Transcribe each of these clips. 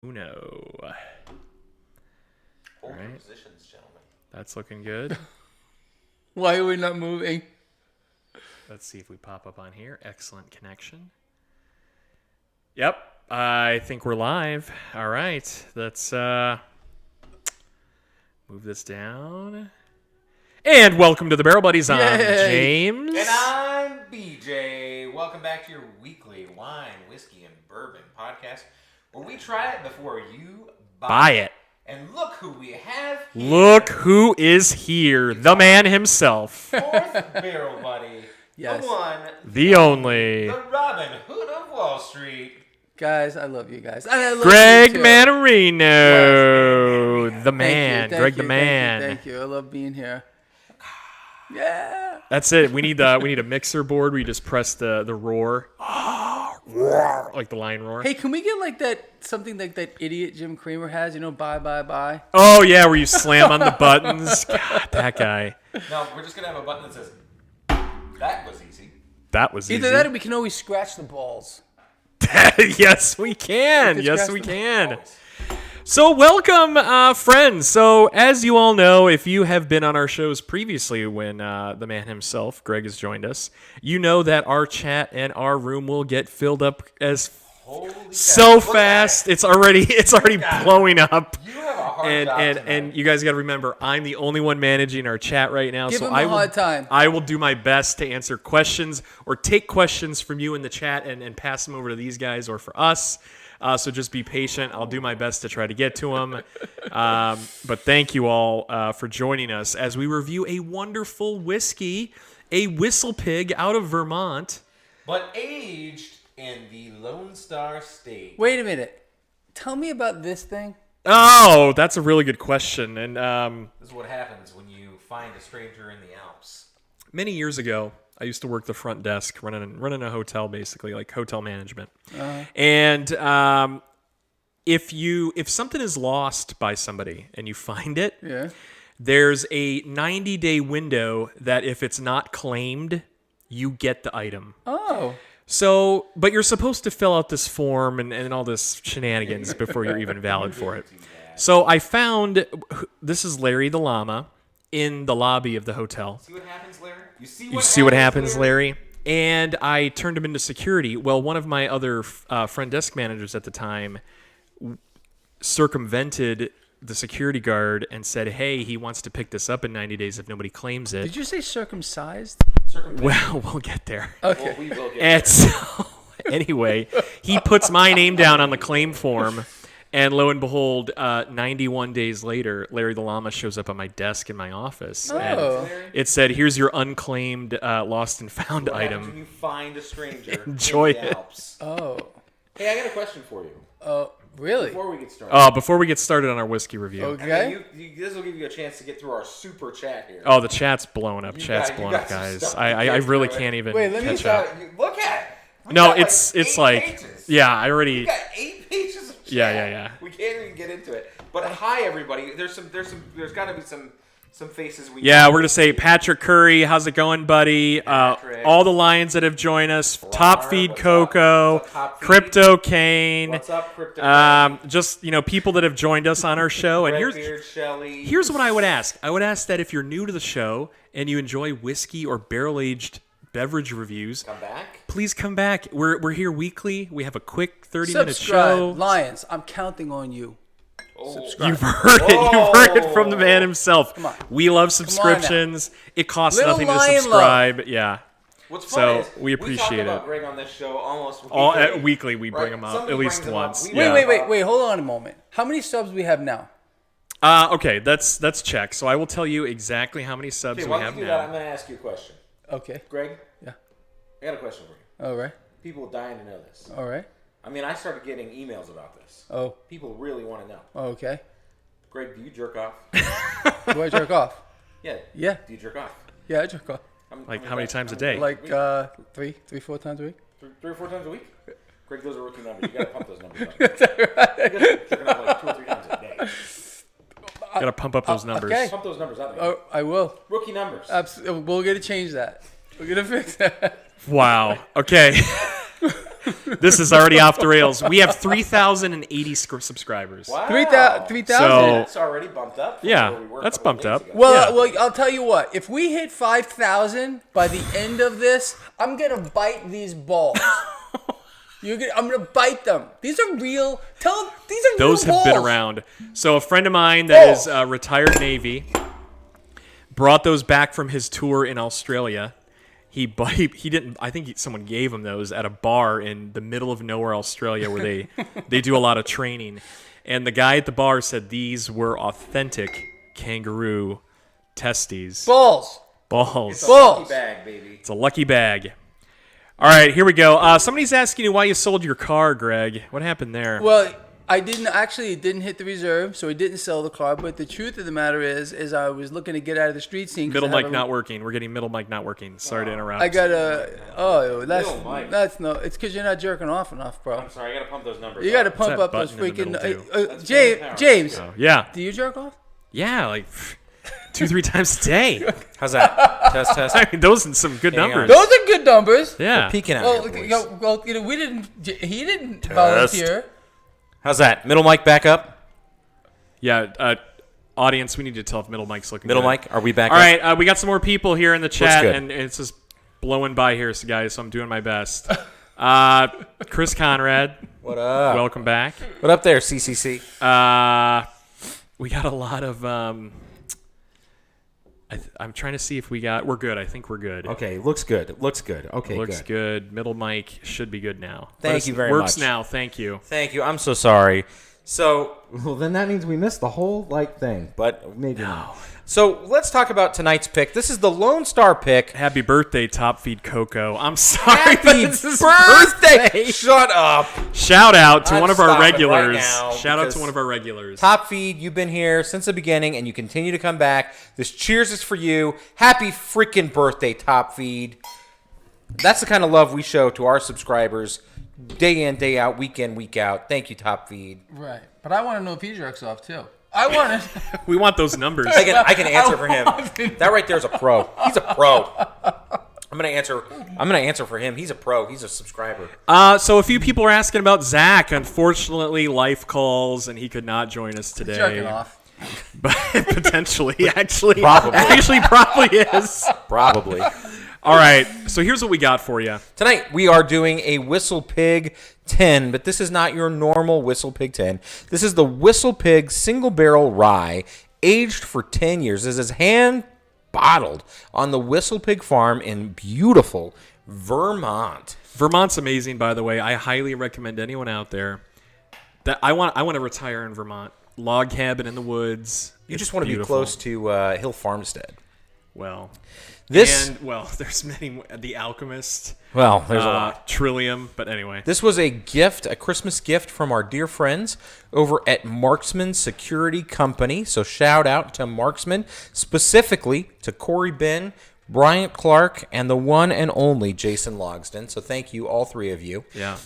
Uno. Hold Right. your positions, gentlemen. That's looking good. Why are we not moving? Let's see if we pop up on here. Excellent connection. Yep, I think we're live. All right, let's move this down. And welcome to the Barrel Buddies. I'm James. And I'm BJ. Welcome back to your weekly wine, whiskey, and bourbon podcast, where we try it before you Buy it. And look who we have here. Look who is here. The man himself. Fourth barrel buddy. Yes. The one. The only. The Robin Hood of Wall Street. Guys, I love you guys. And I love Greg you too. Mannarino. The man. Thank Greg you, the man. Thank you. I love being here. Yeah. That's it. We need a mixer board where you just press the roar. Like the lion roar. Hey, can we get like something like that idiot Jim Cramer has? You know, bye, bye, bye. Oh, yeah, where you slam on the buttons. God, that guy. No, we're just going to have a button that says, that was easy. That was easy. Either that or we can always scratch the balls. Yes, we can. We can Yes, scratch we the can. Always. So welcome, friends. So as you all know, if you have been on our shows previously when the man himself, Greg, has joined us, you know that our chat and our room will get filled up as Holy so cow. Look fast. at It's already blowing up. it. You have a hard And job and tonight. and you guys got to remember, I'm the only one managing our chat right now. Give so him I a will, hard time. I will do my best to answer questions or take questions from you in the chat and pass them over to these guys or for us. So just be patient. I'll do my best to try to get to them. But thank you all for joining us as we review a wonderful whiskey, a Whistlepig out of Vermont. But aged in the Lone Star State. Wait a minute. Tell me about this thing. Oh, that's a really good question. And This is what happens when you find a stranger in the Alps. many years ago, I used to work the front desk, running a hotel, basically, like hotel management. And if something is lost by somebody and you find it, Yeah. there's a 90-day window that if it's not claimed, you get the item. Oh. So, but you're supposed to fill out this form and all this shenanigans before you're even valid for it. So I found, this is Larry the Llama in the lobby of the hotel. See what happens, Larry? You You see what happens, Larry? And I turned him into security. Well, one of my other front desk managers at the time circumvented the security guard and said, hey, he wants to pick this up in 90 days if nobody claims it. Did you say circumcised? Well, we'll get there. Okay. Well, we will get And so, anyway, he puts my name down on the claim form. And lo and behold, 91 days later, Larry the Llama shows up on my desk in my office. Oh. And it said, here's your unclaimed lost and found What happens item. when you find a stranger Enjoy in the it. Alps? Oh. Hey, I got a question for you Really? before we get started. Before we get started on our whiskey review. Okay. I mean, this will give you a chance to get through our super chat here. Oh, the chat's blowing up. You Chat's got blowing up, some guys. stuff to I get really through it. can't even Wait, let me catch start. up. Look at it. We No, got it's 8 like, pages. yeah, I already. We got 8 pages of chat. Yeah. We can't even get into it. But hi, everybody. There's got to be some faces we. Yeah, we're gonna say Patrick Curry. How's it going, buddy? Patrick. All the Lions that have joined us. Top Feed what's up? Coco, What's up, Top Feed? Crypto Kane. What's up, Crypto? Just people that have joined us on our show. And Redbeard, Shelley. here's what I would ask. I would ask that if you're new to the show and you enjoy whiskey or barrel-aged beverage reviews, Come back. please come back. We're here weekly. We have a quick 30-minute Subscribe. show. Lions, I'm counting on you. Oh. Subscribe. You've heard it. You've heard it from the man himself. Come on. We love now. subscriptions. It costs Little nothing to lion subscribe. Yeah. What's So, fun is we appreciate talk about it. Greg on this show almost All weekly. weekly we bring Right. them up Somebody at least brings them up. once. We Yeah. Wait. Hold on a moment. How many subs do we have now? Okay, that's check. So I will tell you exactly how many subs Okay, we while have you do that, I'm now. going to ask you a question. Okay. Greg, Yeah. I got a question for you. All right. People are dying to know this. All right. I mean, I started getting emails about this. Oh. People really want to know. Okay. Greg, do you jerk off? Do I jerk off? Yeah. Yeah. Do you jerk off? Yeah, I jerk off. Like how many times a day? Like 3, 4 times a week. 3 or 4 times a week? Greg, those are rookie numbers. You got to pump those numbers up. You jerking off like 2 or 3 times a day. Gotta pump up those numbers. okay. Pump those numbers up. Man. Oh, I will. Rookie numbers. We're gonna change that. We're gonna fix that. Wow. Okay. This is already off the rails. We have 3,080 subscribers. Wow. 3,000. So- It's already bumped up. from Yeah, where we were a that's couple bumped days up. ago. Well, I'll tell you what. If we hit 5,000 by the end of this, I'm gonna bite these balls. I'm gonna bite them. These are real. These are Those real have been balls. around. So a friend of mine that is retired Navy brought those back from his tour in Australia. He didn't. I think someone gave him those at a bar in the middle of nowhere, Australia, where they do a lot of training. And the guy at the bar said these were authentic kangaroo testes. Balls. Balls. Balls. Bag, baby. It's a lucky bag. All right, here we go. Somebody's asking you why you sold your car, Greg. What happened there? Well, it didn't hit the reserve, so I didn't sell the car. But the truth of the matter is I was looking to get out of the street scene. Middle mic not working. We're getting middle mic not working. Sorry to interrupt. I got a. Middle mic. That's no. It's because you're not jerking off enough, bro. I'm sorry, I gotta pump those numbers. You got to up. pump that up those button in the freaking. middle, That's paying power. James, Oh, yeah. do you jerk off? Yeah, like 2-3 times a day. How's that? Test. I mean, those are some good Hang on. numbers. Those are good numbers. Yeah. Peeking out Well, here, boys. we didn't. He didn't volunteer. How's that? Middle mic back up. Yeah. Audience, we need to tell if middle mic's looking Middle good. mic. Are we back All up? right, we got some more people here in the chat, good. and it's just blowing by here, so guys. So I'm doing my best. Chris Conrad, What up? welcome back. What up there, CCC? We got a lot of. I'm trying to see if we're good. I think we're good. Okay, looks good. Okay, Looks good. Middle mic should be good now. Thank you very Works much. now. Thank you. Thank you. I'm so sorry. So, Well, then that means we missed the whole thing. but Maybe not. so let's talk about tonight's pick. This is the Lone Star pick. Happy birthday, Top Feed Coco. I'm sorry, but Happy it's his birthday! Shut up. Shout out to I'm one of our stopping right regulars. now Shout out to because one of our regulars. Top Feed, you've been here since the beginning, and you continue to come back. This cheers is for you. Happy freaking birthday, Top Feed. That's the kind of love we show to our subscribers, day in, day out, week in, week out. Thank you, Top Feed. Right, but I want to know if he jerks off too. I want to. We want those numbers. I can answer for him. That right there is a pro. He's a pro. I'm gonna answer for him. He's a pro. He's a subscriber. So a few people are asking about Zach. Unfortunately, life calls, and he could not join us today. Jerking off. But potentially, actually, Probably. probably is. Probably. All right. So here's what we got for you. Tonight we are doing a Whistlepig 10, but this is not your normal Whistlepig 10. This is the Whistlepig single barrel rye, aged for 10 years. This is hand bottled on the Whistlepig farm in beautiful Vermont. Vermont's amazing, by the way. I highly recommend anyone out there that I want to retire in Vermont. Log cabin in the woods. You It's just want to be beautiful. close to Hill Farmstead. Well, This there's many. The Alchemist. there's a lot. Trillium, but anyway. This was a gift, a Christmas gift from our dear friends over at Marksman Security Company. So shout out to Marksman, specifically to Corey Ben, Bryant Clark, and the one and only Jason Logsdon. So thank you, all three of you. Yeah.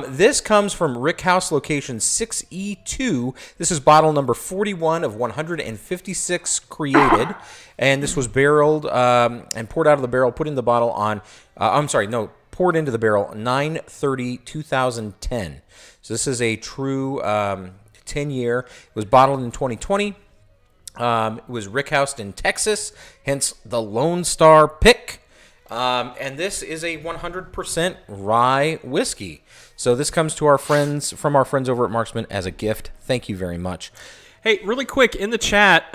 This comes from Rick House location 6E2. This is bottle number 41 of 156 created. And this was barreled and poured out of the barrel, put in the bottle on, poured into the barrel 9/30/2010. So this is a true 10-year. It was bottled in 2020. It was rickhoused in Texas, hence the Lone Star pick. And this is a 100% rye whiskey. So this comes to our friends over at Marksman as a gift. Thank you very much. Hey, really quick, in the chat,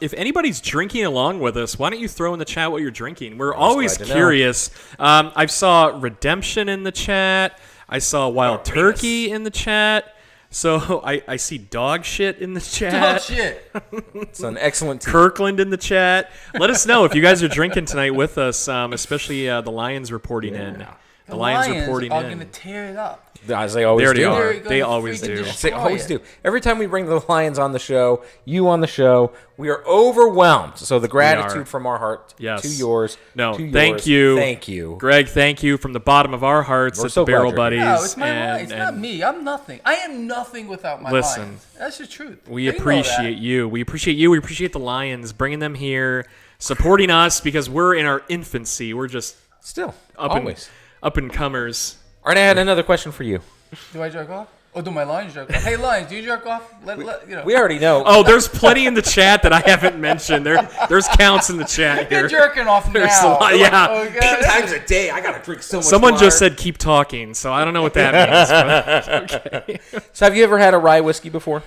if anybody's drinking along with us, why don't you throw in the chat what you're drinking? We're always glad to know. curious. I saw Redemption in the chat. I saw Wild Turkey in the chat. So I see Dog Shit in the chat. Oh shit! It's an excellent team. Kirkland in the chat. Let us know if you guys are drinking tonight with us, especially the Lions reporting in. The Lions reporting are in. gonna tear it up. As they always They already do. are. They're They gonna always freaking do. destroy They always it. do. Every time we bring the Lions on the show, you on the show, we are overwhelmed. So the are. gratitude from our heart Yes. to yours. No, to thank yours. you. Thank you. Greg, thank you from the bottom of our hearts We're at so the glad Barrel you're Buddies. here. No, it's my and, wine. It's not and me. I'm nothing. I am nothing without my Listen. Lions. That's the truth. We They know appreciate that. you. We appreciate you. We appreciate the Lions bringing them here, supporting us because we're in our infancy. We're just Still, up always. and comers. All right, I had another question for you. Do I jerk off? Oh, do my Lions jerk off? Hey, Lions, do you jerk off? We already know. Oh, there's plenty in the chat that I haven't mentioned. There's counts in the chat here. You're jerking off There's now. a lot, yeah. Okay. times a day, I gotta drink so much Someone water. just said keep talking, so I don't know what that means. But okay. So have you ever had a rye whiskey before?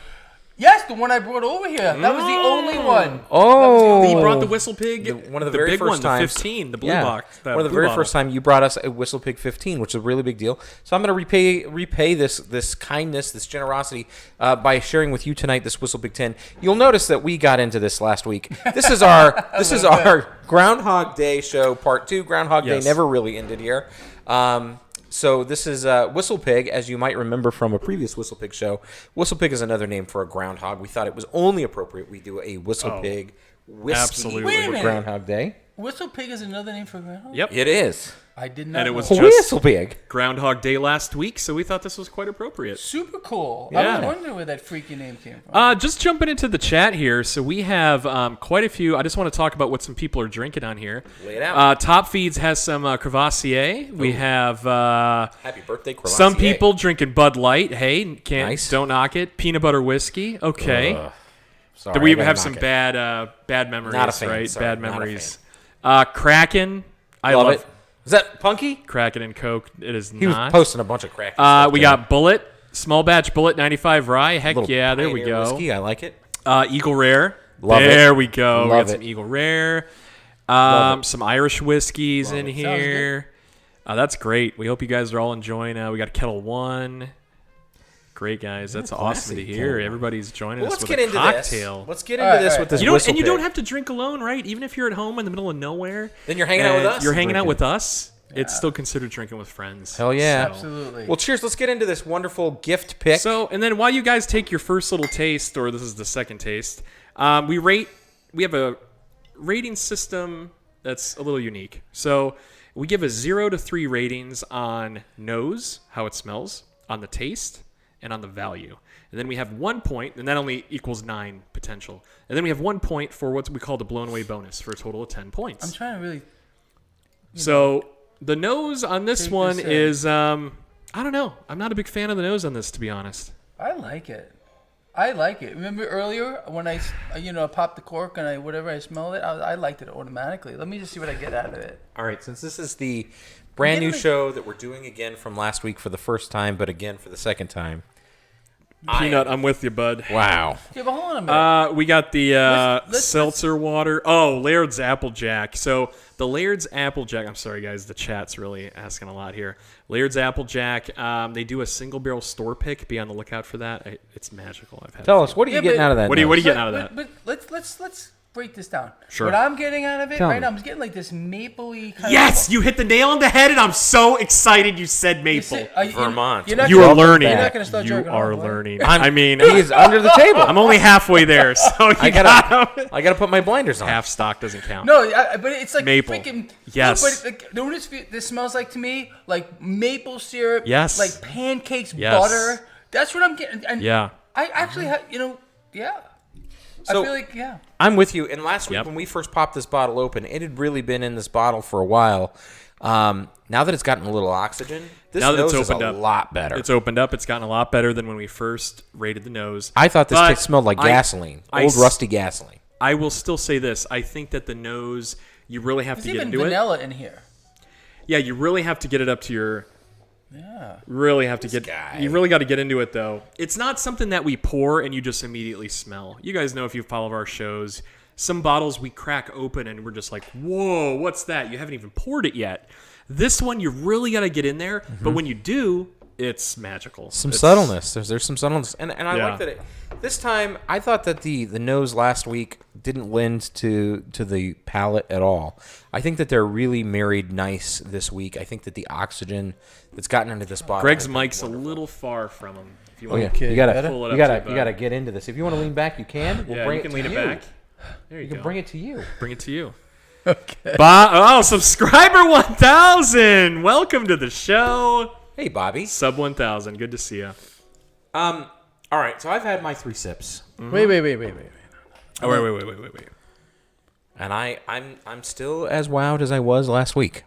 Yes, the one I brought over here. That was the only one. Oh, He brought the Whistlepig, one of the very big first one, times. the 15, the blue Yeah. box. One of the very first time you brought us a Whistlepig 15, which is a really big deal. So I'm going to repay this kindness, this generosity by sharing with you tonight this Whistlepig 10. You'll notice that we got into this last week. This is our Groundhog Day show, part 2. Groundhog Yes. Day never really ended here. So this is Whistlepig, as you might remember from a previous Whistlepig show. Whistlepig is another name for a groundhog. We thought it was only appropriate we do a Whistlepig whiskey absolutely. Wait a for minute. Groundhog Day. Whistlepig is another name for groundhog? Yep. It is. I did not And it know. was just Whistlepig. Groundhog Day last week, so we thought this was quite appropriate. Super cool. Yeah. I was wondering where that freaky name came from. Just jumping into the chat here. So we have quite a few. I just want to talk about what some people are drinking on here. Lay it out. Top Feeds has some Crevassier. We have Happy birthday, Crevassier. some people drinking Bud Light. Hey, Nice. don't knock it. Peanut butter whiskey. Okay. Sorry, We I gotta have knock some it. bad memories, Not a fan, right? sorry, bad not a memories. Kraken. I Love love it. Is that Punky? Kraken and Coke. It is He was not. posting a bunch of crack. We got Bullet. Small batch Bullet 95 Rye. Heck Little yeah, there we Pioneer go. Whiskey. I like it. Eagle Rare. Love it. There we go. We Love got some it. Eagle Rare. Love it. Some Irish whiskeys in Sounds here. That's great. We hope you guys are all enjoying. We got Kettle One. Great guys. That's awesome to classy, hear. Kettle One. Everybody's joining Well, us let's with get a into cocktail. this. Let's get All into right, this all with right. this You don't, and you Whistlepig. don't have to drink alone, right? Even if you're at home in the middle of nowhere, Then you're hanging out with and us. You're hanging out drinking. with us. It's still considered drinking with friends. Hell yeah. So- Absolutely. Well, cheers. Let's get into this wonderful gift pick. So, and then while you guys take your first little taste, or this is the second taste, we have a rating system that's a little unique. So we give a 0 to 3 ratings on nose, how it smells, on the taste, and on the value. And then we have 1 point, and that only equals 9 potential. And then we have 1 point for what we call the blown away bonus for a total of 10 points. I'm trying to really. So the nose on this Take one this in. is, I don't know. I'm not a big fan of the nose on this, to be honest. I like it. I like it. Remember earlier when I popped the cork and I smelled it, I liked it automatically. Let me just see what I get out of it. All right, since this is the brand new Give me- show that we're doing again from last week for the first time, but again for the second time. Peanut, I'm with you, bud. Wow. Yeah, but hold on a minute. We got the Let's- seltzer water. Oh, Laird's Applejack. So the Laird's Applejack. I'm sorry, guys. The chat's really asking a lot here. Laird's Applejack. They do a single barrel store pick. Be on the lookout for that. It's magical. I've had. Tell a us, few. what are you Yeah, getting but- out of that? What are you nose? getting out of that? But let's break this down. Sure. What I'm getting out of it Tell right me. now, I'm just getting like this mapley kind Yes, of. you hit the nail on the head, and I'm so excited you said You maple. see- Vermont. You're not You gonna- are learning. You're not gonna start You jerking are off, right? learning. I mean, He's under the table. I'm only halfway there, so you I gotta put my blinders on. half stock doesn't count. No, but it's like Maple. freaking. Yes. No, but like, you know what this smells like to me? Like maple syrup. Yes. Like pancakes, Yes. butter. That's what I'm getting. And Yeah. I actually have, yeah. I So- feel like, yeah. I'm with you. And last week Yep. when we first popped this bottle open, it had really been in this bottle for a while. Now that it's gotten a little oxygen, this Now that it's nose is opened a up, lot better. It's opened up. It's gotten a lot better than when we first rated the nose. I thought this But kit smelled like I- gasoline, I old s- rusty gasoline. I will still say this. I think that the nose, you really have There's to get even into it. vanilla in here. Yeah, you really have to get it up to your. Yeah. Really have to get. guy. You really got to get into it though. It's not something that we pour and you just immediately smell. You guys know if you follow our shows, some bottles we crack open and we're just like, "Whoa, what's that?" You haven't even poured it yet. This one, you really got to get in there. But when you do, it's magical. Some It's- subtleness. There's some subtleness, and I Yeah. like that. This time, I thought that the nose last week didn't lend to the palate at all. I think that they're really married nice this week. I think that the oxygen that's gotten into this bottle. Greg's has been mic's a wonderful. little far from him. If you Oh want yeah, to you gotta pull it up you gotta to you you, gotta get into this. If you want to lean back, you can. We'll yeah, bring you can it lean to it you. back. There you You go. can bring it to you. Bring it to you. Okay. Subscriber 1000. Welcome to the show. Hey, Bobby. Sub 1000. Good to see you. All right. So I've had my 3 sips, Wait. Oh, wait. and I'm still as wowed as I was last week.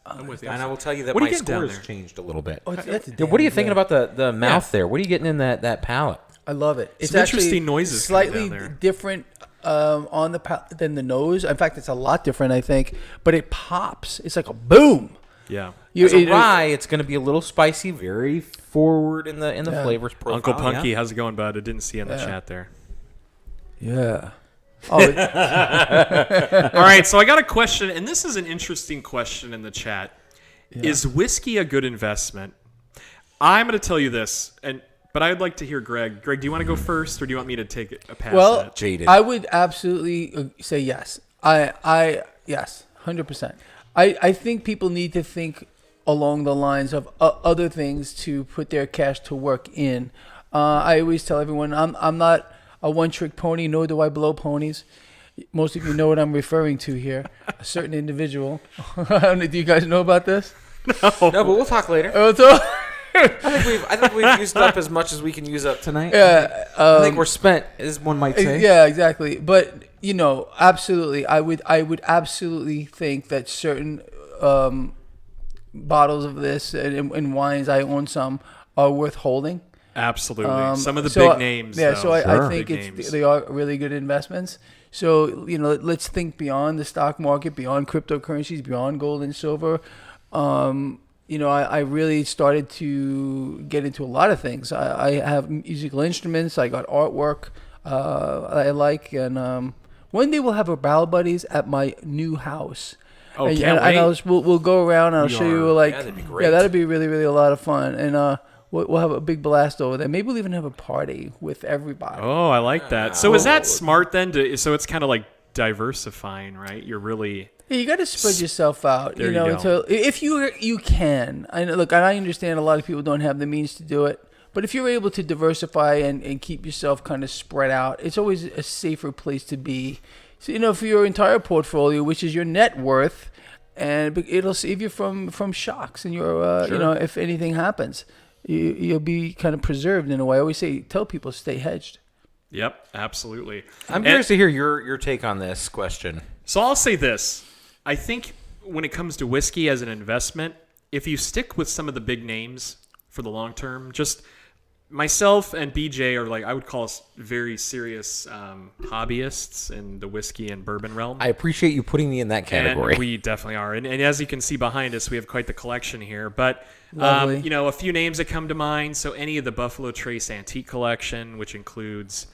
I'm with you. And I will tell you that What are my you getting down scores there? changed a little bit. Oh, that's Yeah, what are you thinking damn about the mouth there? What are you getting in that palate? I love it. It's Some actually interesting noises coming slightly down there. different on the than the nose. In fact, it's a lot different, I think. But it pops. It's like a boom. Yeah. As a rye, it's going to be a little spicy, very forward in the Yeah. flavors profile. Uncle Punky, yeah. how's it going, bud? I didn't see you in the chat there. Yeah. Oh, All right, so I got a question, and this is an interesting question in the chat. Is whiskey a good investment? I'm going to tell you this, but I'd like to hear Greg. Greg, do you want to go first, or do you want me to take a pass well, at it? Jaded. I would absolutely say yes. Yes, 100%. I think people need to think along the lines of other things to put their cash to work in. I always tell everyone I'm not a one-trick pony, nor do I blow ponies. Most of you know what I'm referring to here. A certain individual. Do you guys know about this? No, but we'll talk later. I think we've used up as much as we can use up tonight. Yeah, I think we're spent, as one might say. yeah, exactly. But absolutely, I would absolutely think that certain bottles of this and wines, I own some, are worth holding. Absolutely. Some of the So, big names. Yeah, though. so I think Big names. they are really good investments. So let's think beyond the stock market, beyond cryptocurrencies, beyond gold and silver. I really started to get into a lot of things. I have musical instruments. I got artwork I like, and one day we'll have a Barrel Buddies at my new house. Oh, and, can't and wait. we'll go around and I'll show you Yeah, that'd be great. yeah, that'd be really, really a lot of fun. And we'll have a big blast over there. Maybe we'll even have a party with everybody. Oh, I like that. So is that smart then? So it's kind of like diversifying, right? You're really... Yeah, you got to spread yourself out. There you go. So if you can. I understand a lot of people don't have the means to do it, but if you're able to diversify and keep yourself kind of spread out, it's always a safer place to be. So for your entire portfolio, which is your net worth, and it'll save you from shocks and your Sure. if anything happens, you'll be kind of preserved in a way. I always tell people stay hedged. Yep, absolutely. I'm curious to hear your take on this question. So I'll say this. I think when it comes to whiskey as an investment, if you stick with some of the big names for the long term, just myself and BJ are I would call us very serious hobbyists in the whiskey and bourbon realm. I appreciate you putting me in that category. And we definitely are. And as you can see behind us, we have quite the collection here. But, Lovely. a few names that come to mind. So any of the Buffalo Trace Antique Collection, which includes,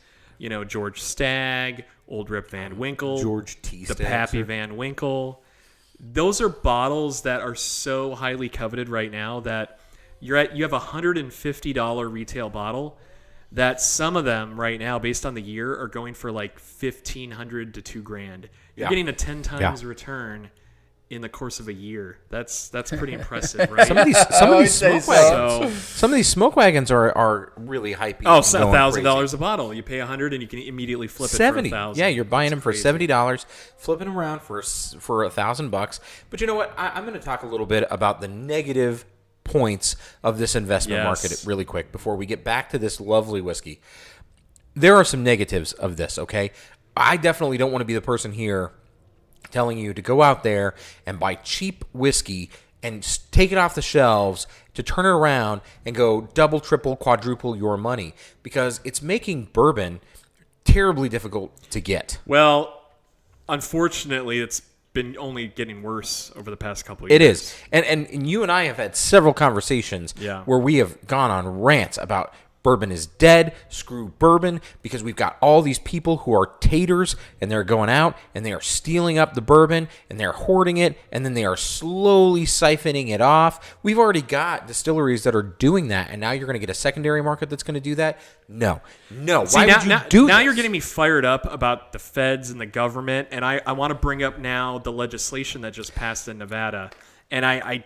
George Stagg, Old Rip Van Winkle, George T. the Stagg, Pappy sir. Van Winkle. Those are bottles that are so highly coveted right now that you have a $150 retail bottle that some of them right now, based on the year, are going for like $1,500 to $2,000. You're Yeah. getting a 10 times return in the course of a year. That's pretty impressive, right? Some of these say smoke so. wagons. So, Some of these smoke wagons are really hypey. oh, and so going $1,000 crazy. a bottle. You pay $100 and you can immediately flip it 70. for $1,000. Yeah, you're buying them That's for crazy. $70, flipping them around for $1,000. But you know what? I'm going to talk a little bit about the negative points of this investment Yes. market really quick before we get back to this lovely whiskey. There are some negatives of this, okay? I definitely don't want to be the person here telling you to go out there and buy cheap whiskey and take it off the shelves to turn it around and go double, triple, quadruple your money, because it's making bourbon terribly difficult to get. Well, unfortunately, it's been only getting worse over the past couple of years. It is. And you and I have had several conversations Yeah. where we have gone on rants about bourbon is dead, screw bourbon, because we've got all these people who are taters and they're going out and they are stealing up the bourbon and they're hoarding it and then they are slowly siphoning it off. We've already got distilleries that are doing that, and now you're going to get a secondary market that's going to do that? No. See, Why now, would you now, do now this? you're getting me fired up about the feds and the government, and I want to bring up now the legislation that just passed in Nevada. And I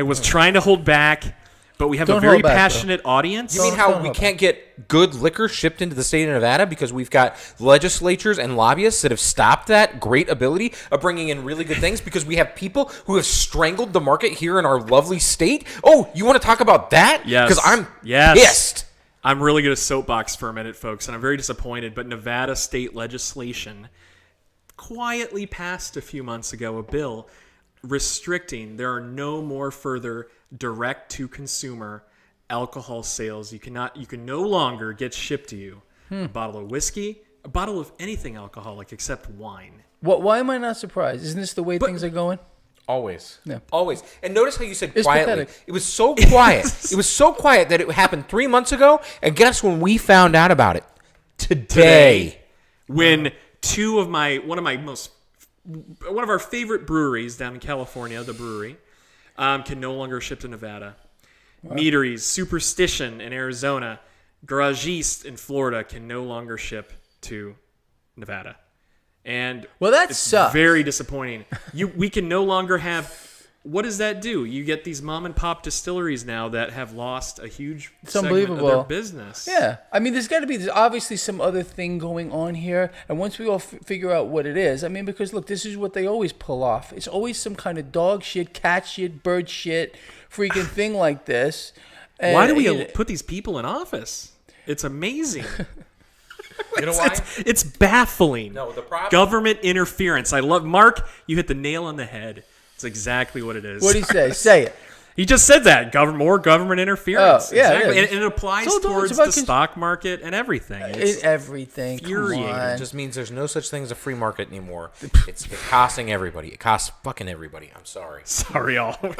was trying to hold back, but we have Don't a very hold back, bro. passionate audience. You mean how we can't get good liquor shipped into the state of Nevada because we've got legislatures and lobbyists that have stopped that great ability of bringing in really good things because we have people who have strangled the market here in our lovely state? Oh, you want to talk about that? Yes. Because I'm Yes. pissed. I'm really going to soapbox for a minute, folks, and I'm very disappointed, but Nevada state legislation quietly passed a few months ago a bill restricting. There are no more further direct to consumer alcohol sales. You can no longer get shipped to you a bottle of whiskey, a bottle of anything alcoholic except wine. Why am I not surprised? Isn't this the way things are going? Always. Yeah. Always. And notice how you said It's quietly. pathetic. It was so quiet. It was so quiet that it happened 3 months ago. And guess when we found out about it? Today. When one of our favorite breweries down in California, the brewery, can no longer ship to Nevada. Wow. Meaderies, Superstition in Arizona, Garage East in Florida can no longer ship to Nevada. And that it's sucks. very disappointing. We can no longer have. What does that do? You get these mom and pop distilleries now that have lost a huge segment of their business. Yeah, I mean, there's obviously some other thing going on here, and once we all figure out what it is, I mean, because look, this is what they always pull off. It's always some kind of dog shit, cat shit, bird shit, freaking thing like this. And, why do we put these people in office? It's amazing. You know why? It's baffling. No, the problem. Government interference. I love Mark. You hit the nail on the head. It's exactly what it is. What do you say? Say it. He just said that. More government interference. Oh, yeah, exactly. yeah. And it applies So, towards the stock market and everything. It's Everything. infuriating. Come on. It just means there's no such thing as a free market anymore. It's costing everybody. It costs fucking everybody. I'm sorry. Sorry, all. All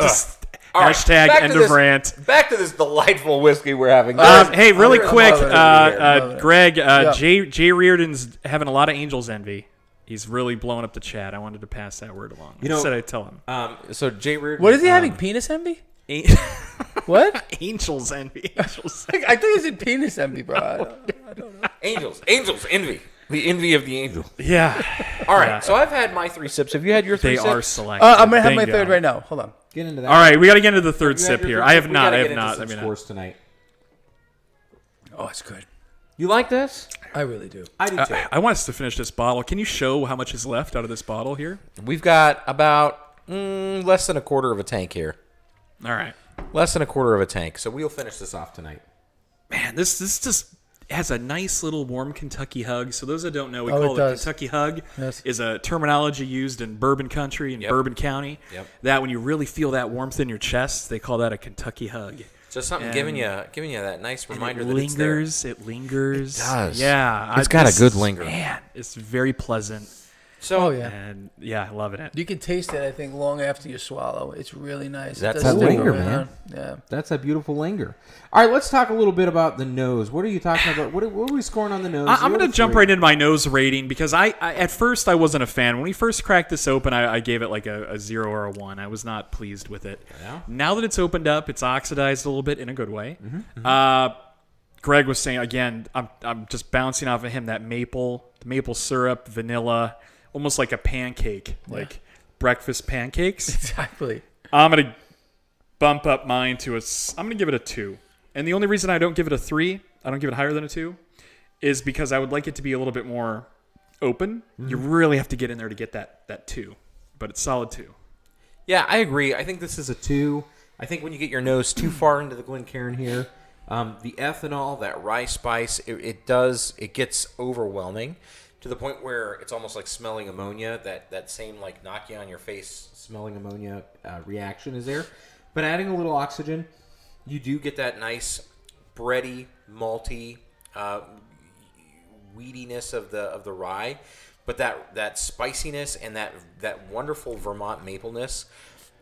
right, Hashtag back end to of this- rant. Back to this delightful whiskey we're having. Hey, really I'm quick, loving it. Greg, Jay Reardon's having a lot of Angels envy. He's really blowing up the chat. I wanted to pass that word along. You know- I said I'd tell him. So Jay Reardon. What is he having? Penis envy? What? Angels envy. Angels. I think it's in penis envy, bro. I don't know. Angels, envy. The envy of the angel. Yeah. All right, Yeah. so I've had my 3 sips. Have you had your 3 They sips? are selected. I'm gonna have my Thank third God. right now. Hold on. Get into that. All right, we got to get into the third You had sip your here. third I sip? have We not. gotta I get have into not. some I mean, scores tonight. Oh, it's good. You like this? I really do. I do too. I want us to finish this bottle. Can you show how much is left out of this bottle here? We've got about less than a quarter of a tank here. All right. Less than a quarter of a tank. So We'll finish this off tonight. Man, this just has a nice little warm Kentucky hug. So those that don't know, we Oh, call it it does. Kentucky hug. Yes. Is a terminology used in Bourbon Country and Yep. Bourbon County. Yep. That when you really feel that warmth in your chest, they call that a Kentucky hug. just something And- giving you that nice reminder it that it's there. lingers. It lingers. It does. Yeah. It's got a good linger. Man, it's very pleasant. So Oh yeah. And yeah, loving it. You can taste it, I think, long after you swallow. It's really nice. It That's does that stick linger, around. man. Yeah. That's a beautiful linger. All right, let's talk a little bit about the nose. What are you talking about? What are we scoring on the nose? I'm 0 going to to jump 3. right into my nose rating because I at first I wasn't a fan. When we first cracked this open, I gave it like a 0 or a 1. I was not pleased with it. Yeah. Now that it's opened up, it's oxidized a little bit in a good way. Greg was saying, again, I'm just bouncing off of him, that the maple syrup, vanilla, almost like a pancake, like breakfast pancakes. Exactly. I'm going to bump up mine to I'm going to give it a 2. And the only reason I don't give it a 3, I don't give it higher than a 2, is because I would like it to be a little bit more open. You really have to get in there to get that 2. But it's solid 2. yeah, I agree. I think this is This is a 2. I think when you get your nose too far into the Glencairn here, the ethanol, that rye spice, it gets overwhelming to the point where it's almost like smelling ammonia. That same like knock you on your face smelling ammonia reaction is there. But adding a little oxygen, you do get that nice bready, malty weediness of the rye, but that spiciness and that wonderful Vermont mapleness,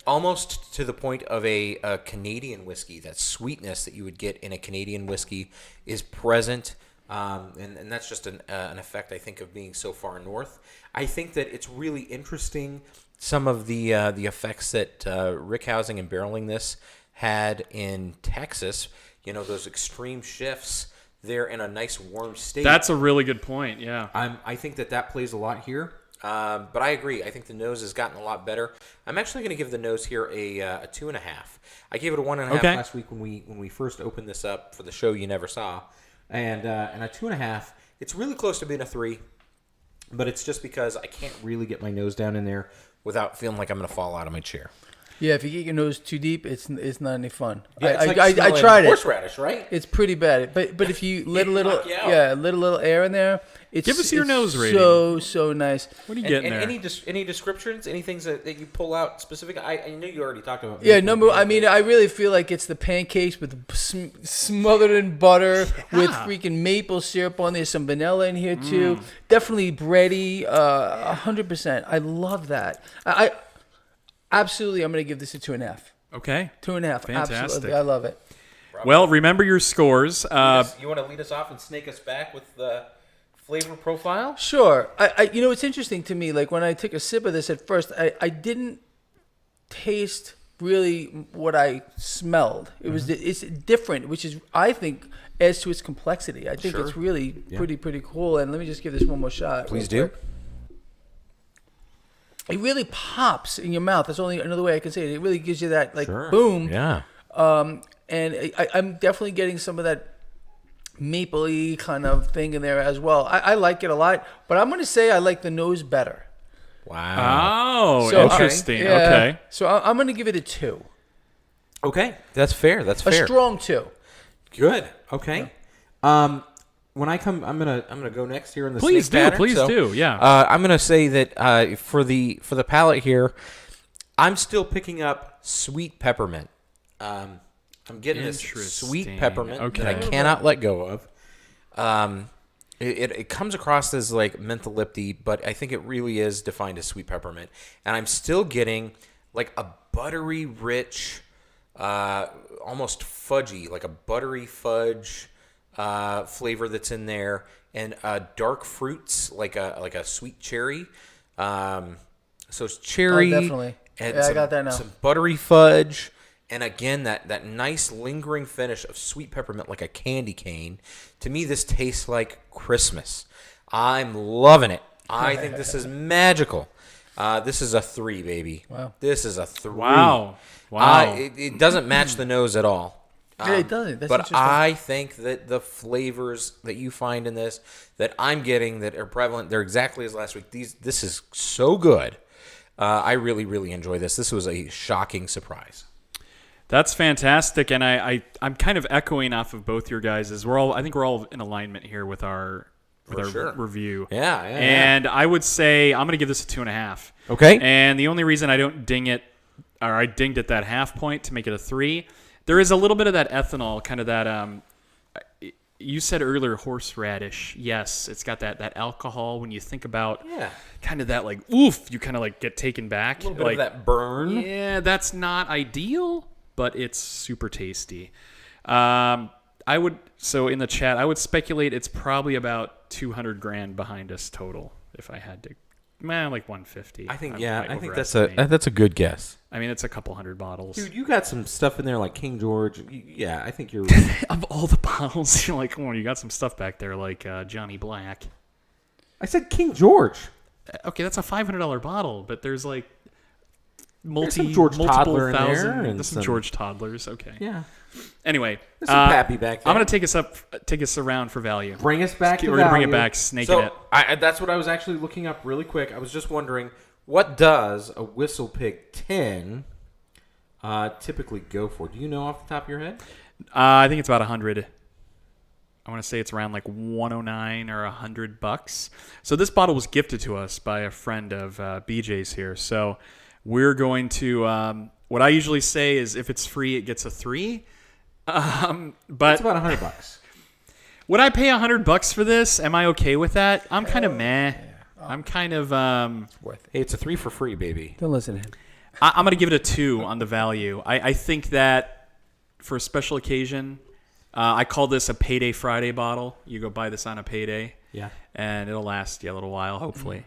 almost to the point of a Canadian whiskey. That sweetness that you would get in a Canadian whiskey is present, and that's just an effect, I think, of being so far north. I think that it's really interesting some of the effects that rickhousing and barreling this had in Texas. You know, those extreme shifts. They're in a nice warm state. That's a really good point, yeah. I think that plays a lot here. But I agree. I think the nose has gotten a lot better. I'm actually going to give the nose here a 2.5. I gave it a 1.5 Okay. last week when we first opened this up for the show you never saw, and a 2.5. It's really close to being a 3, but it's just because I can't really get my nose down in there without feeling like I'm going to fall out of my chair. Yeah, if you get your nose too deep, it's not any fun. Yeah, it's like I smelling tried it. horseradish, right? It's pretty bad. But if you let a little knock you out. little air in there, it's Give us your it's nose rating. So nice. What are you And, getting and there? any descriptions, any things that you pull out specific? I know you already talked about. Yeah, I mean, I really feel like it's the pancakes with smothered in butter with freaking maple syrup on there, some vanilla in here too. Definitely bready, 100%. I love that. I absolutely, I'm gonna give this a 2.5. Okay. 2.5. Fantastic. Absolutely, I love it. Well, remember your scores. You want to lead us off and snake us back with the flavor profile? Sure. It's interesting to me. Like when I took a sip of this at first, I didn't taste really what I smelled. It's different, which is I think adds to its complexity. I think it's really pretty cool. And let me just give this one more shot. Please do. It really pops in your mouth. That's only another way I can say it. It really gives you that boom. Yeah. And I'm definitely getting some of that mapley kind of thing in there as well. I like it a lot, but I'm going to say I like the nose better. Wow. Oh, So, interesting. yeah. Okay. So I'm going to give it a 2. Okay, that's fair. That's A fair. strong 2. Good. Okay. When I come, I'm gonna go next here in the Please snake pattern. Please do. Yeah. I'm gonna say that for the palate here, I'm still picking up sweet peppermint. I'm getting this sweet Interesting. peppermint that I cannot let go of. It comes across as like mentholypty, but I think it really is defined as sweet peppermint. And I'm still getting like a buttery, rich, almost fudgy, like a buttery fudge flavor that's in there, and dark fruits like a sweet cherry. So it's cherry, definitely. and I got that now. some buttery fudge. And again, that nice lingering finish of sweet peppermint like a candy cane. To me, this tastes like Christmas. I'm loving it. I think this is magical. This is a 3, baby. Wow. This is a 3. Wow. It doesn't match the nose at all. Yeah, it doesn't. That's but interesting. I think that the flavors that you find in this, that I'm getting, that are prevalent, they're exactly as last week. This is so good. I really, really enjoy this. This was a shocking surprise. That's fantastic, and I'm kind of echoing off of both your guys's. I think we're all in alignment here with our review. Yeah. And I would say I'm going to give this a 2.5. Okay. And the only reason I don't ding it, or I dinged at that half point to make it a 3, there is a little bit of that ethanol, kind of that. You said earlier horseradish. Yes, it's got that alcohol. When you think about kind of that, like, oof, you kind of like get taken back. A little bit of that burn. Yeah, that's not ideal, but it's super tasty. So in the chat, I would speculate it's probably about 200 grand behind us total. If I had to, like 150. I think might that's overestimate. a good guess. I mean, it's a couple hundred bottles. Dude, you got some stuff in there like King George. Yeah, I think you're. Of all the bottles, you're like, come on, you got some stuff back there like Johnny Black. I said King George. Okay, that's a $500 bottle, but there's like some George multiple Toddler in there thousand. and There's some some- George Toddlers. Okay. Yeah. Anyway, There's some Pappy back there. I'm gonna take us around for value. Bring us back to We're gonna bring it value. back, snaking it. That's what I was actually looking up really quick. I was just wondering, what does a Whistlepig 10 typically go for? Do you know off the top of your head? I think it's about 100. I want to say it's around like 109 or $100. So this bottle was gifted to us by a friend of BJ's here. So we're going to. What I usually say is, if it's free, it gets a 3. But It's about $100. would I pay $100 for this? Am I okay with that? I'm kind of meh. I'm kind of. Worth it. Hey, it's a 3 for free, baby. Don't listen to him. I'm going to give it a 2 on the value. I think that for a special occasion, I call this a Payday Friday bottle. You go buy this on a payday. Yeah. And it'll last you a little while, hopefully.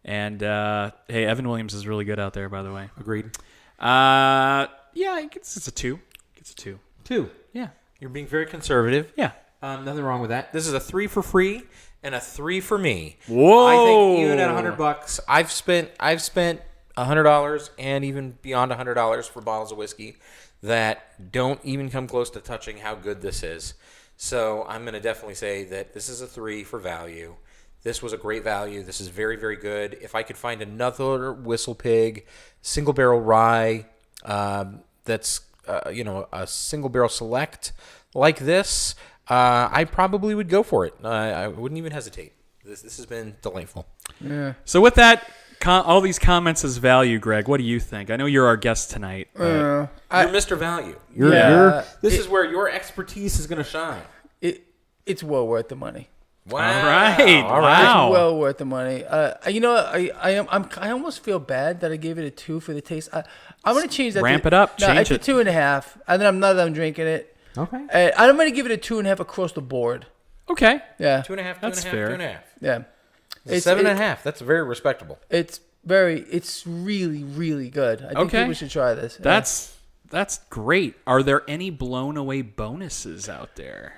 And, hey, Evan Williams is really good out there, by the way. Agreed. Yeah, it's a 2. It's a 2. 2. Yeah. You're being very conservative. Yeah. Nothing wrong with that. This is a 3 for free and a 3 for me. Whoa. I think even at $100, I've spent $100 and even beyond $100 for bottles of whiskey that don't even come close to touching how good this is. So I'm going to definitely say that this is a 3 for value. This was a great value. This is very, very good. If I could find another Whistlepig single barrel rye that's a single barrel select like this, I probably would go for it. I wouldn't even hesitate. This has been delightful. Yeah. So with that, all these comments as value, Greg. What do you think? I know you're our guest tonight. You're Mr. Value. This is where your expertise is going to shine. It's well worth the money. Wow. All right. All right. Wow. It's well worth the money. I almost feel bad that I gave it a 2 for the taste. I'm gonna change that. Ramp it up. No, Change it's it. a 2.5, and then I'm not done drinking it. Okay. I'm gonna give it a 2.5 across the board. Okay. Yeah. 2.5. That's fair. 2.5. Yeah. It's 7.5. That's very respectable. It's really, really good. I think Okay. people should try this. Yeah. That's great. Are there any blown away bonuses out there?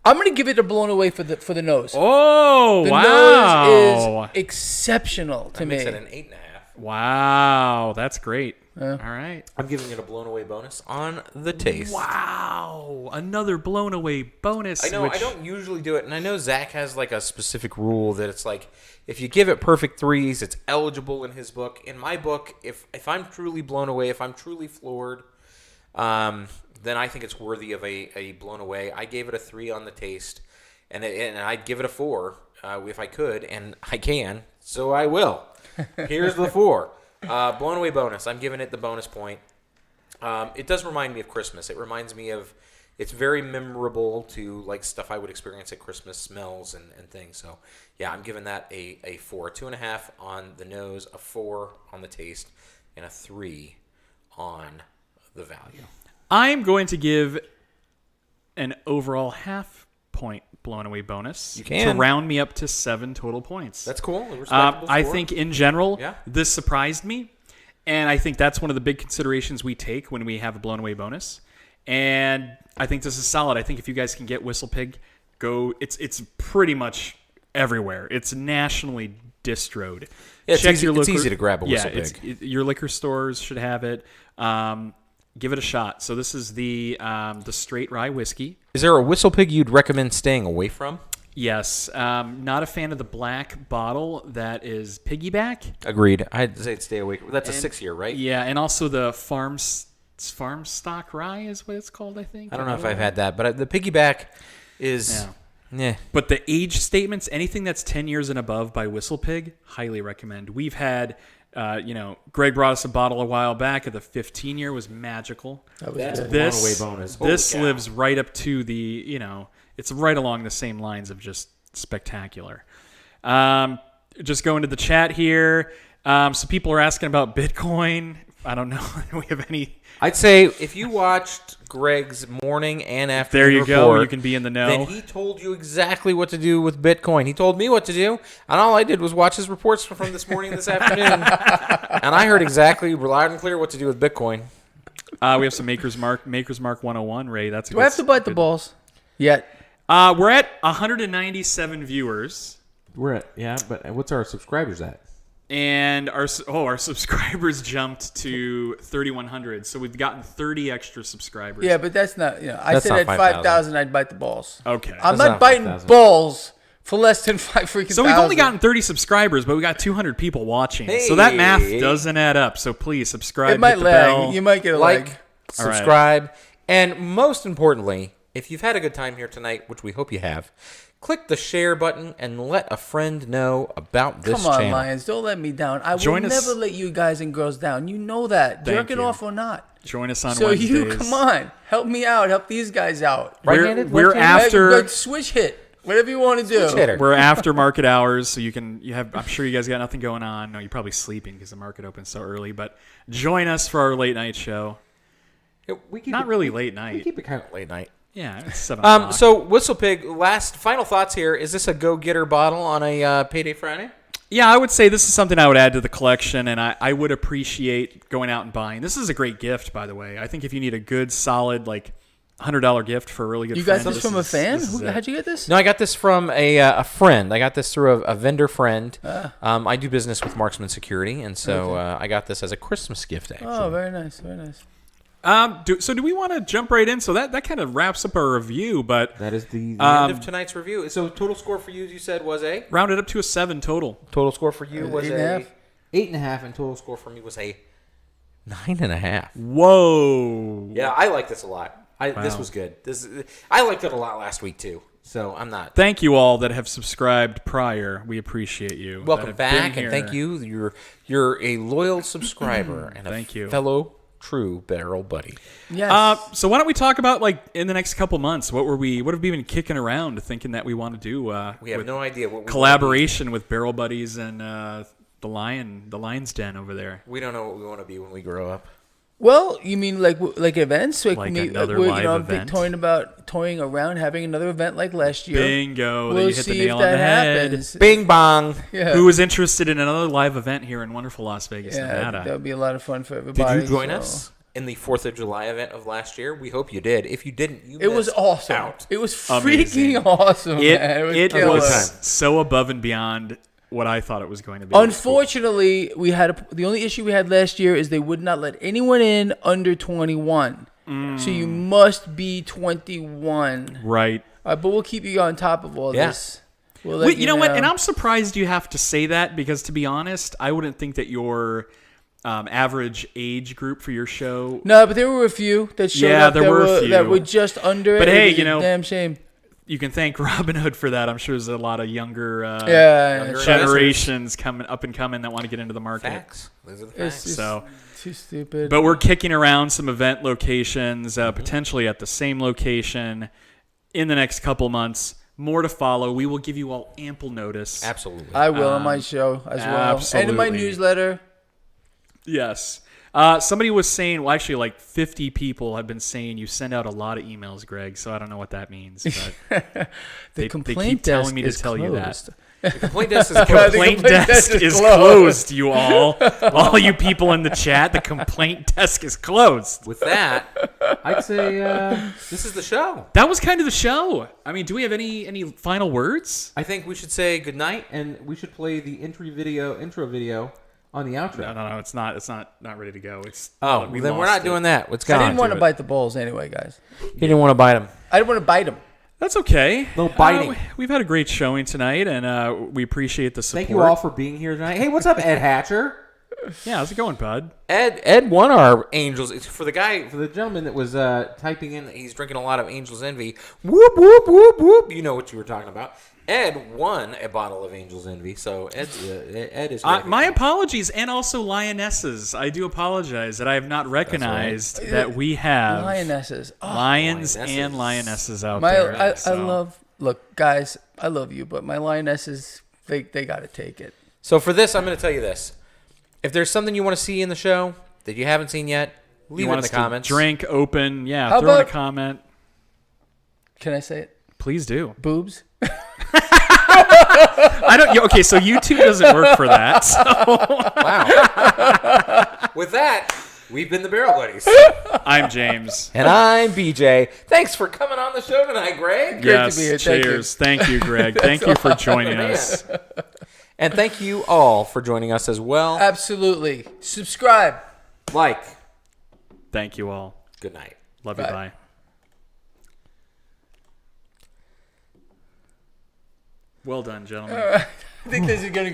I'm gonna give it a blown away for the nose. Oh, The wow. nose is exceptional to That me. makes it an 8.5. Wow, that's great. All right. I'm giving it a blown away bonus on the taste. Wow, another blown away bonus. I know I don't usually do it, and I know Zach has like a specific rule that it's like if you give it perfect 3s, it's eligible in his book. In my book, if I'm truly blown away, if I'm truly floored, then I think it's worthy of a blown away. I gave it a 3 on the taste, and I'd give it a 4 if I could, and I can, so I will. Here's the 4. Blown away bonus. I'm giving it the bonus point. It does remind me of Christmas. It reminds me of, it's very memorable to like stuff I would experience at Christmas, smells and things. So yeah, I'm giving that a 4. 2.5 on the nose, a 4 on the taste, and a 3 on the value. I'm going to give an overall half-point blown away bonus You can. to round me up to 7 total points. That's cool. A respectable I score. think in general, Yeah. this surprised me, and I think that's one of the big considerations we take when we have a blown away bonus. And I think this is solid. I think if you guys can get Whistlepig, go. It's pretty much everywhere. It's nationally distroed. Yeah, it's Check easy- your it's local- easy to grab a Yeah, Whistlepig. your liquor stores should have it. Give it a shot. So this is the straight rye whiskey. Is there a Whistlepig you'd recommend staying away from? Yes. Not a fan of the black bottle that is piggyback. Agreed. I'd say stay away. That's a 6-year, right? Yeah, and also the farm stock rye is what it's called, I think. I don't know if I've had that, but the piggyback is... Yeah. But the age statements, anything that's 10 years and above by Whistlepig, highly recommend. We've had, Greg brought us a bottle a while back. The 15-year was magical. That's a This blown away bonus. This Holy cow. lives right up to the, it's right along the same lines of just spectacular. Just going to the chat here. So people are asking about Bitcoin. I don't know if we have any. I'd say if you watched Greg's morning and afternoon There you report, go. You can be in the know. then he told you exactly what to do with Bitcoin. He told me what to do, and all I did was watch his reports from this morning and this afternoon, and I heard exactly loud and clear what to do with Bitcoin. We have some Maker's Mark 101, Ray. That's a Do I have to bite the balls? Yet. We're at 197 viewers, We're at, but what's our subscribers at? and our subscribers jumped to 3,100. So we've gotten 30 extra subscribers. Yeah, but that's not. I That's said not at 5,000. 5,000, I'd bite the balls. Okay. I'm That's not not biting 5,000. balls for less than 5 freaking. So we've only 1,000. gotten 30 subscribers, but we got 200 people watching. So that math Hey. doesn't add up. So please subscribe. It might hit the lag. bell. You might get a Like, lag. All right. subscribe, and most importantly, if you've had a good time here tonight, which we hope you have, click the share button and let a friend know about this Come on, channel. Lions. Don't let me down. I Join will us- never let you guys and girls down. You know that. Thank Jerking you. off or not. Join us on So Wednesdays. you, come on. Help me out. Help these guys out. Right-handed, We're left-handed? after. Good switch hit. Whatever you want to do. Switch hitter. We're after market hours, so I'm sure you guys got nothing going on. No, you're probably sleeping because the market opens so early. But join us for our late night show. Yeah, we keep Not it- really late We night. keep it kind of late night. Yeah, it's 7 o'clock. So Whistlepig, final thoughts here. Is this a go-getter bottle on a payday Friday? Yeah, I would say this is something I would add to the collection, and I would appreciate going out and buying. This is a great gift, by the way. I think if you need a good, solid, $100 gift for a really good You friend, got this from a fan? this is it. How'd you get this? No, I got this from a friend. I got this through a vendor friend. I do business with Marksman Security, and so I got this as a Christmas gift, actually. Oh, very nice. Very nice. So do we want to jump right in? So that kind of wraps up our review, but That is the End of tonight's review. So total score for you said was a? round it up to a 7 total. Total score for you was 8.5. 8.5, and total score for me was a 9.5. Whoa. Yeah, I like this a lot. This Wow. was good. I liked it a lot last week too. So I'm not. Thank you all that have subscribed prior. We appreciate you. that Welcome have back, been and thank here. you. You're a loyal subscriber and Thank you. fellow true barrel buddy. Yes. So why don't we talk about, like, in the next couple months, what have we been kicking around thinking that we want to do? We have no idea what we Collaboration with Barrel Buddies and the Lion's Den over there. We don't know what we want to be when we grow up. Well, you mean like events? Like another live I'm event? toying around having another event like last year. Bingo. We'll You hit the see nail if on the that head. happens. Bing bong. Yeah. Who is interested in another live event here in wonderful Las Vegas, Yeah, Nevada? that would be a lot of fun for Did everybody. you join so. us in the 4th of July event of last year? We hope you did. If you didn't, you It was missed awesome. out. It was Amazing. freaking awesome, man. It killer. was so above and beyond what I thought it was going to be. Unfortunately, the only issue we had last year is they would not let anyone in under 21. So you must be 21. Right. But we'll keep you on top of all Yeah. this. We'll let Wait, you know what? And I'm surprised you have to say that because, to be honest, I wouldn't think that your average age group for your show. No, but there were a few that showed Yeah, up there that were a few. that were just under But it. hey, It was you a know, damn shame. You can thank Robin Hood for that. I'm sure there's a lot of younger Yeah, generations coming up and coming that want to get into the market. Facts. Those are the It's facts. just So, too stupid. but we're kicking around some event locations, potentially at the same location in the next couple months. More to follow. We will give you all ample notice. Absolutely. I will on my show as well, and in my absolutely. newsletter. Yes. Somebody was saying, well, actually, like 50 people have been saying you send out a lot of emails, Greg. So I don't know what that means. But they Complaint keep telling desk me to is tell you that. closed. The complaint desk is The closed. Complaint desk is closed, you all. All you people in the chat, the complaint desk is closed. With that, I'd say this is the show. That was kind of the show. I mean, do we have any final words? I think we should say good night. and we should play the intro video on the outro. No, it's not ready to go. It's Oh, we then we're lost not it. doing that. Let's I go. didn't want to it. bite the balls anyway, guys. He didn't want to bite him. I didn't want to bite them. That's okay. No biting. We've had a great showing tonight, and we appreciate the support. Thank you all for being here tonight. Hey, what's up, Ed Hatcher? Yeah, how's it going, bud? Ed won our Angels. It's for the guy, For the gentleman that was typing in, he's drinking a lot of Angels Envy. Whoop, whoop, whoop, whoop. You know what you were talking about. Ed won a bottle of Angels Envy, so Ed is My apologies, and also Lionesses. I do apologize that I have not recognized that we have Lionesses. Oh, lions Lionesses. and lionesses out my, there. I so. love. Look, guys, I love you, but my lionesses, they got to take it. So for this, I'm going to tell you this. If there's something you want to see in the show that you haven't seen yet, leave You it want in the us to comments. drink, open, yeah, How throw in a about- comment. Can I say it? Please do. Boobs. I don't. Okay, so YouTube doesn't work for that. So Wow. With that, we've been the Barrel Buddies. I'm James. And I'm BJ. Thanks for coming on the show tonight, Greg. Great to Yes, be here. Thank you. cheers. Thank you, Greg. Thank you for joining us. And thank you all for joining us as well. Absolutely. Subscribe. Like, Thank you all. good night. Love you. Bye. Bye. Well done, gentlemen. I think this is going to go